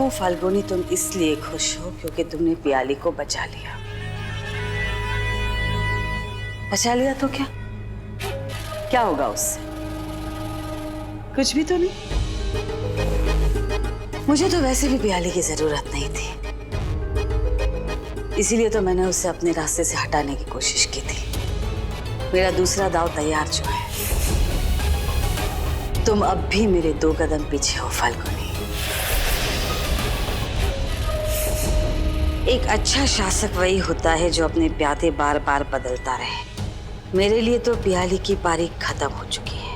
हूँ फाल्गुनी, तुम इसलिए खुश हो क्योंकि तुमने पियाली को बचा लिया। बचा लिया तो क्या क्या होगा उससे? कुछ भी तो नहीं। मुझे तो वैसे भी पियाली की जरूरत नहीं थी, इसीलिए तो मैंने उसे अपने रास्ते से हटाने की कोशिश की थी। मेरा दूसरा दांव तैयार जो है। तुम अब भी मेरे 2 कदम पीछे हो फाल्गुनी। एक अच्छा शासक वही होता है जो अपने प्यादे बार बार बदलता रहे। मेरे लिए तो पियाली की पारी खत्म हो चुकी है।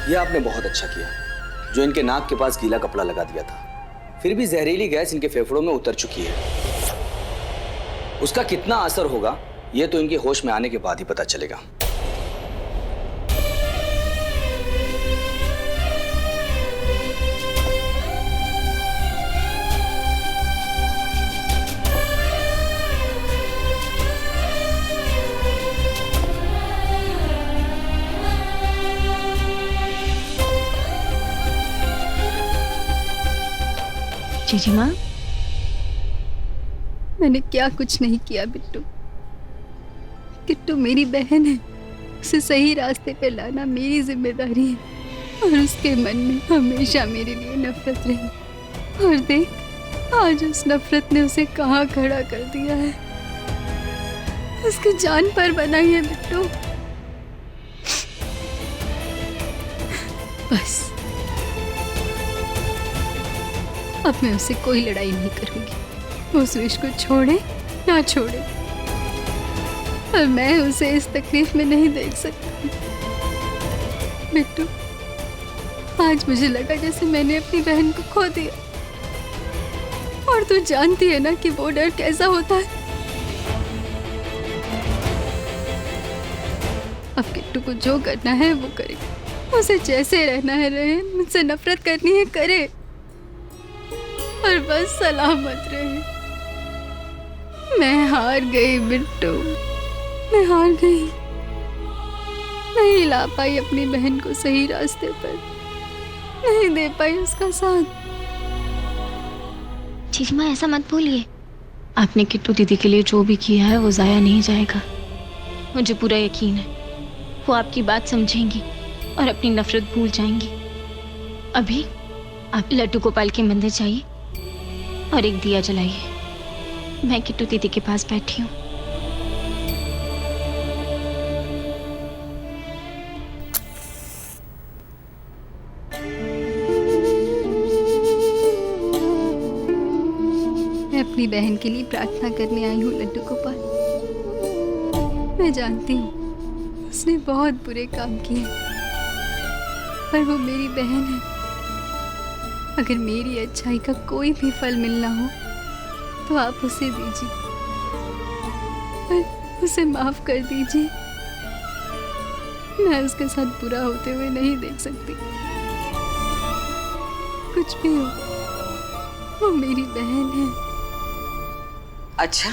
ये आपने बहुत अच्छा किया जो इनके नाक के पास गीला कपड़ा लगा दिया था। फिर भी जहरीली गैस इनके फेफड़ों में उतर चुकी है। उसका कितना असर होगा ये तो इनके होश में आने के बाद ही पता चलेगा। जीजी माँ, मैंने क्या कुछ नहीं किया बिट्टू। किट्टू मेरी बहन है, उसे सही रास्ते पे लाना मेरी जिम्मेदारी है। और उसके मन में हमेशा मेरे लिए नफरत रही। और देख, आज उस नफरत ने उसे कहाँ खड़ा कर दिया है। उसकी जान पर बनाई है बिट्टू। बस अब मैं उससे कोई लड़ाई नहीं करूंगी। वो उस विश को छोड़े ना छोड़े, पर मैं उसे इस तकलीफ में नहीं देख सकती। बिट्टू, आज मुझे लगा जैसे मैंने अपनी बहन को खो दिया। और तू जानती है ना कि वो डर कैसा होता है। अब किट्टू को जो करना है वो करे, उसे जैसे रहना है रहे, मुझसे नफरत करनी है करे, और बस सलामत रहे। मैं हार गई बिट्टू, मैं हार गई। नहीं ला पाई अपनी बहन को सही रास्ते पर, नहीं दे पाई उसका साथ। जीजी माँ, ऐसा मत बोलिए। आपने किट्टू दीदी के लिए जो भी किया है वो जाया नहीं जाएगा। मुझे पूरा यकीन है वो आपकी बात समझेंगी और अपनी नफरत भूल जाएंगी। अभी आप लड्डू गोपाल के मंदिर जाइए और एक दिया जलाइए। मैं किट्टू दीदी के पास बैठी हूँ। मैं अपनी बहन के लिए प्रार्थना करने आई हूँ लड्डू गोपाल। मैं जानती हूँ उसने बहुत बुरे काम किए, पर वो मेरी बहन है। अगर मेरी अच्छाई का कोई भी फल मिलना हो तो आप उसे दीजिए, पर उसे माफ कर दीजिए। मैं उसके साथ बुरा होते हुए नहीं देख सकती। कुछ भी हो, वो मेरी बहन है। अच्छा,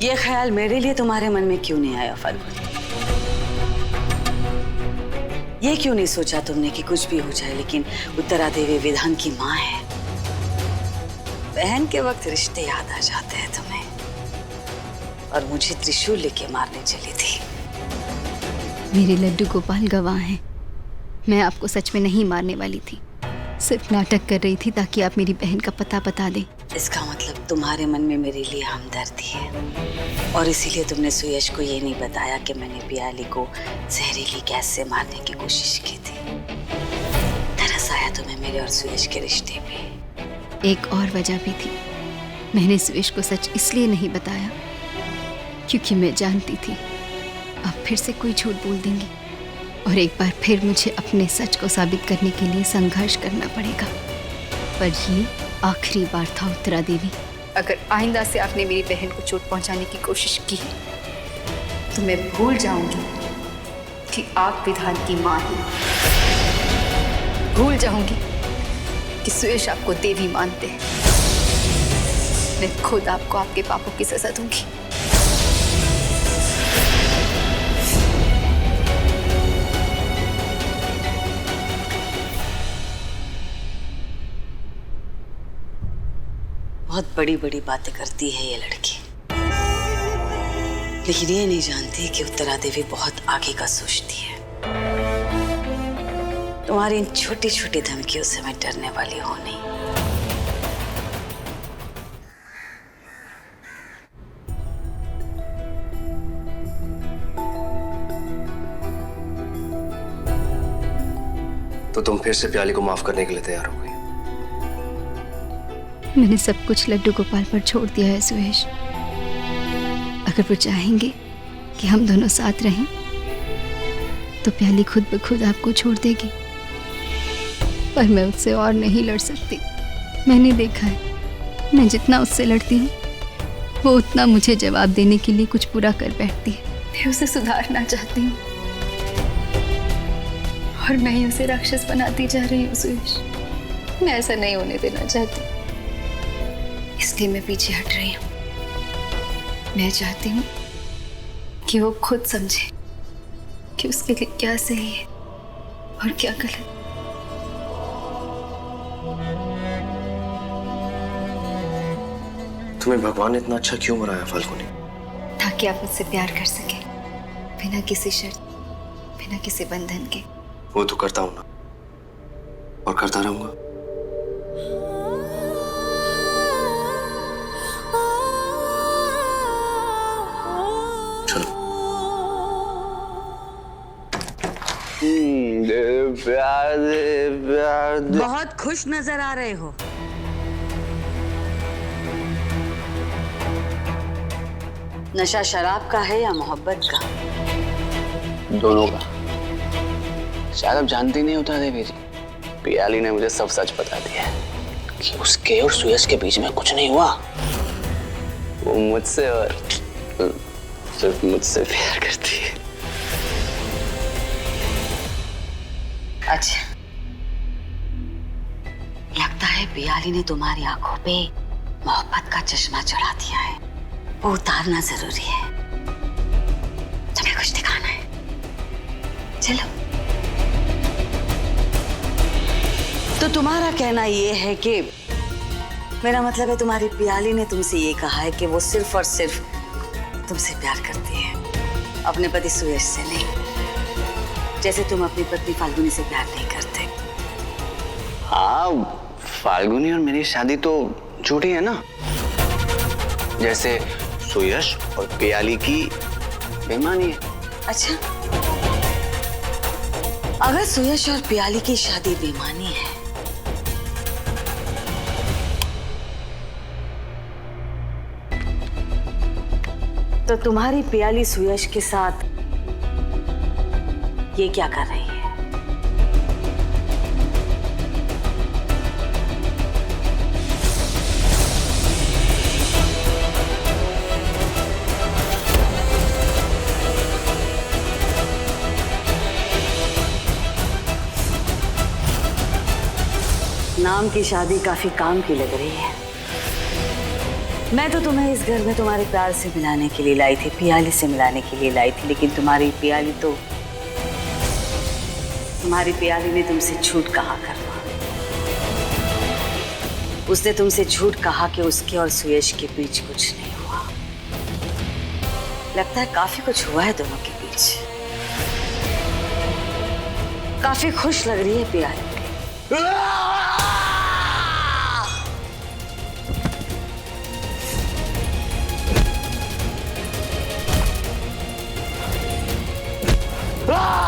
ये ख्याल मेरे लिए तुम्हारे मन में क्यों नहीं आया फाल्गुनी? ये क्यों नहीं सोचा तुमने कि कुछ भी हो जाए लेकिन उत्तरा देवी विधान की माँ है। बहन के वक्त रिश्ते याद आ जाते हैं तुम्हें, और मुझे त्रिशूल लेके मारने चली थी। मेरे लड्डू गोपाल गवाह हैं। मैं आपको सच में नहीं मारने वाली थी, सिर्फ नाटक कर रही थी ताकि आप मेरी बहन का पता बता दें। इसका मतलब तुम्हारे मन में मेरे लिए हमदर्दी है, और इसीलिए तुमने सुयश को ये नहीं बताया कि मैंने पियाली को जहरीली गैस से मारने की कोशिश की थी। तरस आया तुम्हें मेरे और सुयश के रिश्ते पे। एक और वजह भी थी। मैंने सुयश को सच इसलिए नहीं बताया क्योंकि मैं जानती थी अब फिर से कोई झूठ बोल देंगी और एक बार फिर मुझे अपने सच को साबित करने के लिए संघर्ष करना पड़ेगा। पर ये आखिरी बार था उत्तरा देवी। अगर आइंदा से आपने मेरी बहन को चोट पहुंचाने की कोशिश की तो मैं भूल जाऊंगी कि आप विधान की मां हैं। भूल जाऊंगी कि सुयश आपको देवी मानते हैं। मैं खुद आपको आपके पापों की सजा दूंगी। बहुत बड़ी बड़ी बातें करती है ये लड़की, लेकिन ये नहीं जानती कि उत्तरा देवी बहुत आगे का सोचती है। तुम्हारी इन छोटी छोटी धमकियों से मैं डरने वाली हूं नहीं। तो तुम फिर से प्याली को माफ करने के लिए तैयार हो गई? मैंने सब कुछ लड्डू गोपाल पर छोड़ दिया है सुयश। अगर वो चाहेंगे कि हम दोनों साथ रहें तो प्याली खुद ब खुद आपको छोड़ देगी। पर मैं उससे और नहीं लड़ सकती। मैंने देखा है, मैं जितना उससे लड़ती हूँ वो उतना मुझे जवाब देने के लिए कुछ बुरा कर बैठती है। मैं उसे सुधारना चाहती हूँ और मैं ही उसे राक्षस बनाती जा रही हूँ सुयश। मैं ऐसा नहीं होने देना चाहती, इसलिए मैं पीछे हट रही हूँ। मैं चाहती हूँ कि वो खुद समझे कि उसके लिए क्या सही है और क्या गलत। तुम्हें भगवान ने इतना अच्छा क्यों बनाया फाल्गुनी? ताकि आप मुझसे प्यार कर सके बिना किसी शर्त, बिना किसी बंधन के। वो तो करता हूं ना, और करता रहूंगा। प्यार दे। बहुत खुश नजर आ रहे हो। नशा शराब का है या मोहब्बत का? दोनों का। शायद अब जानती नहीं होता देवी जी, पियाली ने मुझे सब सच बता दिया है कि उसके और सुयश के बीच में कुछ नहीं हुआ। वो मुझसे और सिर्फ मुझसे प्यार करती है। अच्छा, लगता है पियाली ने तुम्हारी आंखों पे मोहब्बत का चश्मा चढ़ा दिया है। वो उतारना जरूरी है। तुम्हें कुछ दिखाना है, चलो। तो तुम्हारा कहना ये है कि, मेरा मतलब है तुम्हारी पियाली ने तुमसे ये कहा है कि वो सिर्फ और सिर्फ तुमसे प्यार करती है, अपने पति सुयश से नहीं, जैसे तुम अपनी पत्नी फाल्गुनी से प्यार नहीं करते। हाँ, फाल्गुनी और मेरी शादी तो झूठी है ना, जैसे सुयश और पियाली की बेईमानी है। अच्छा, अगर सुयश और पियाली की शादी बेईमानी है तो तुम्हारी पियाली सुयश के साथ ये क्या कर रही है? नाम की शादी काफी काम की लग रही है। मैं तो तुम्हें इस घर में तुम्हारे प्यार से मिलाने के लिए लाई थी, पियाली से मिलाने के लिए लाई थी, लेकिन तुम्हारी पियाली ने तुमसे झूठ कहा करना। उसने तुमसे झूठ कहा कि उसके और सुयश के बीच कुछ नहीं हुआ। लगता है काफी कुछ हुआ है दोनों के बीच। काफी खुश लग रही है पियाली। Ah!